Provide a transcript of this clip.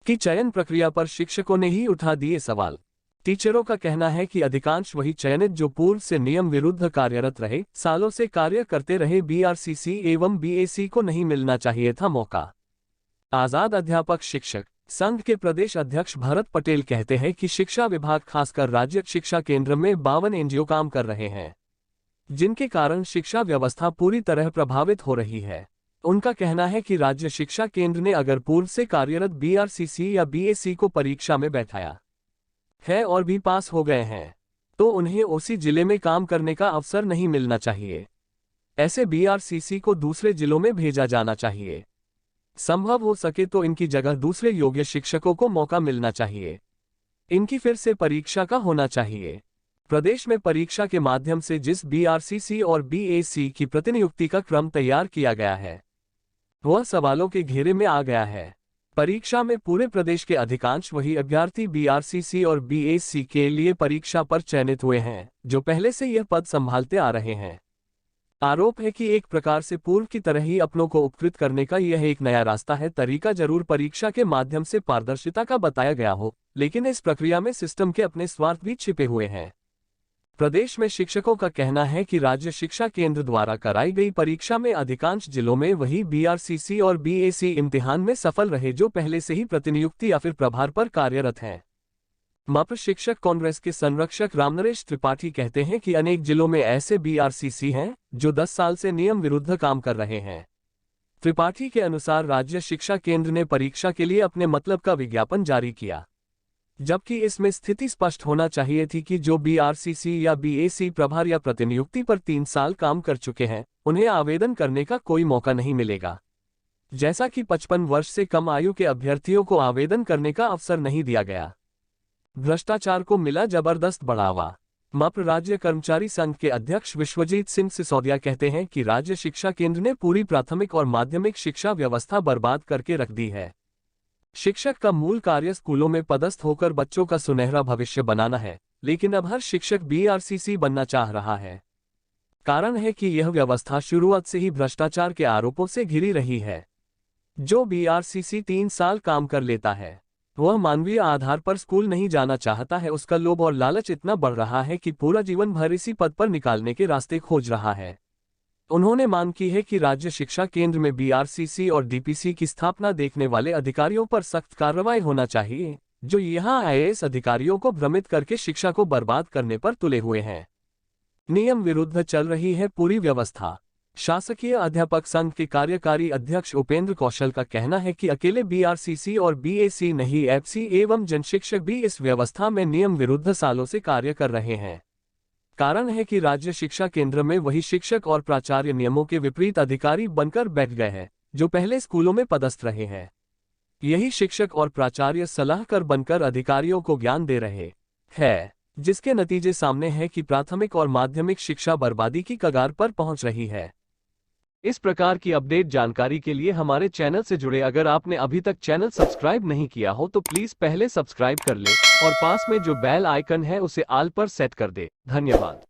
कि चयन प्रक्रिया पर शिक्षकों ने ही उठा दिए सवाल। टीचरों का कहना है कि अधिकांश वही चयनित जो पूर्व से नियम विरुद्ध कार्यरत रहे, सालों से कार्य करते रहे बीआरसीसी एवं बीएसी को नहीं मिलना चाहिए था मौका। आजाद अध्यापक शिक्षक संघ के प्रदेश अध्यक्ष भरत पटेल कहते हैं कि शिक्षा विभाग खासकर राज्य शिक्षा केंद्र में 52 एनजीओ काम कर रहे हैं, जिनके कारण शिक्षा व्यवस्था पूरी तरह प्रभावित हो रही है। उनका कहना है कि राज्य शिक्षा केंद्र ने अगर पूर्व से कार्यरत बीआरसीसी या बीएसी को परीक्षा में बैठाया है और भी पास हो गए हैं, तो उन्हें उसी जिले में काम करने का अवसर नहीं मिलना चाहिए। ऐसे बीआरसीसी को दूसरे जिलों में भेजा जाना चाहिए। संभव हो सके तो इनकी जगह दूसरे योग्य शिक्षकों को मौका मिलना चाहिए। इनकी फिर से परीक्षा का होना चाहिए। प्रदेश में परीक्षा के माध्यम से जिस बीआरसीसी और बीएसी की प्रतिनियुक्ति का क्रम तैयार किया गया है, वह सवालों के घेरे में आ गया है। परीक्षा में पूरे प्रदेश के अधिकांश वही अभ्यर्थी बीआरसीसी और बीएसी के लिए परीक्षा पर चयनित हुए हैं, जो पहले से यह पद संभालते आ रहे हैं। आरोप है कि एक प्रकार से पूर्व की तरह ही अपनों को उपकृत करने का यह एक नया रास्ता है। तरीका जरूर परीक्षा के माध्यम से पारदर्शिता का बताया गया हो, लेकिन इस प्रक्रिया में सिस्टम के अपने स्वार्थ भी छिपे हुए हैं। प्रदेश में शिक्षकों का कहना है कि राज्य शिक्षा केंद्र द्वारा कराई गई परीक्षा में अधिकांश जिलों में वही बीआरसीसी और बीएसी इम्तिहान में सफल रहे जो पहले से ही प्रतिनियुक्ति या फिर प्रभार पर कार्यरत हैं। मप्र शिक्षक कांग्रेस के संरक्षक रामनरेश त्रिपाठी कहते हैं कि अनेक जिलों में ऐसे बीआरसीसी हैं जो 10 साल से नियम विरुद्ध काम कर रहे हैं। त्रिपाठी के अनुसार राज्य शिक्षा केंद्र ने परीक्षा के लिए अपने मतलब का विज्ञापन जारी किया, जबकि इसमें स्थिति स्पष्ट होना चाहिए थी कि जो बीआरसीसी या बीएसी प्रभार या प्रतिनियुक्ति पर 3 साल काम कर चुके हैं, उन्हें आवेदन करने का कोई मौका नहीं मिलेगा, जैसा कि 55 वर्ष से कम आयु के अभ्यर्थियों को आवेदन करने का अवसर नहीं दिया गया। भ्रष्टाचार को मिला जबरदस्त बढ़ावा। मप्र राज्य कर्मचारी संघ के अध्यक्ष विश्वजीत सिंह सिसोदिया कहते हैं कि राज्य शिक्षा केंद्र ने पूरी प्राथमिक और माध्यमिक शिक्षा व्यवस्था बर्बाद करके रख दी है। शिक्षक का मूल कार्य स्कूलों में पदस्थ होकर बच्चों का सुनहरा भविष्य बनाना है, लेकिन अब हर शिक्षक बीआरसीसी बनना चाह रहा है। कारण है कि यह व्यवस्था शुरुआत से ही भ्रष्टाचार के आरोपों से घिरी रही है। जो बीआरसीसी 3 साल काम कर लेता है, वह मानवीय आधार पर स्कूल नहीं जाना चाहता है। उसका लोभ और लालच इतना बढ़ रहा है कि पूरा जीवन भर इसी पद पर निकालने के रास्ते खोज रहा है। उन्होंने मांग की है कि राज्य शिक्षा केंद्र में बीआरसीसी और डीपीसी की स्थापना देखने वाले अधिकारियों पर सख्त कार्रवाई होना चाहिए, जो यहां आईएएस अधिकारियों को भ्रमित करके शिक्षा को बर्बाद करने पर तुले हुए हैं। नियम विरुद्ध चल रही है पूरी व्यवस्था। शासकीय अध्यापक संघ के कार्यकारी अध्यक्ष उपेंद्र कौशल का कहना है कि अकेले बीआरसीसी और बीएसी नहीं, एफसी एवं जनशिक्षक भी इस व्यवस्था में नियम विरुद्ध सालों से कार्य कर रहे हैं। कारण है कि राज्य शिक्षा केंद्र में वही शिक्षक और प्राचार्य नियमों के विपरीत अधिकारी बनकर बैठ गए हैं, जो पहले स्कूलों में पदस्थ रहे हैं। यही शिक्षक और प्राचार्य सलाहकार बनकर अधिकारियों को ज्ञान दे रहे हैं, जिसके नतीजे सामने हैं कि प्राथमिक और माध्यमिक शिक्षा बर्बादी की कगार पर पहुंच रही है। इस प्रकार की अपडेट जानकारी के लिए हमारे चैनल से जुड़े। अगर आपने अभी तक चैनल सब्सक्राइब नहीं किया हो तो प्लीज पहले सब्सक्राइब कर ले और पास में जो बेल आइकन है उसे ऑल पर सेट कर दे। धन्यवाद।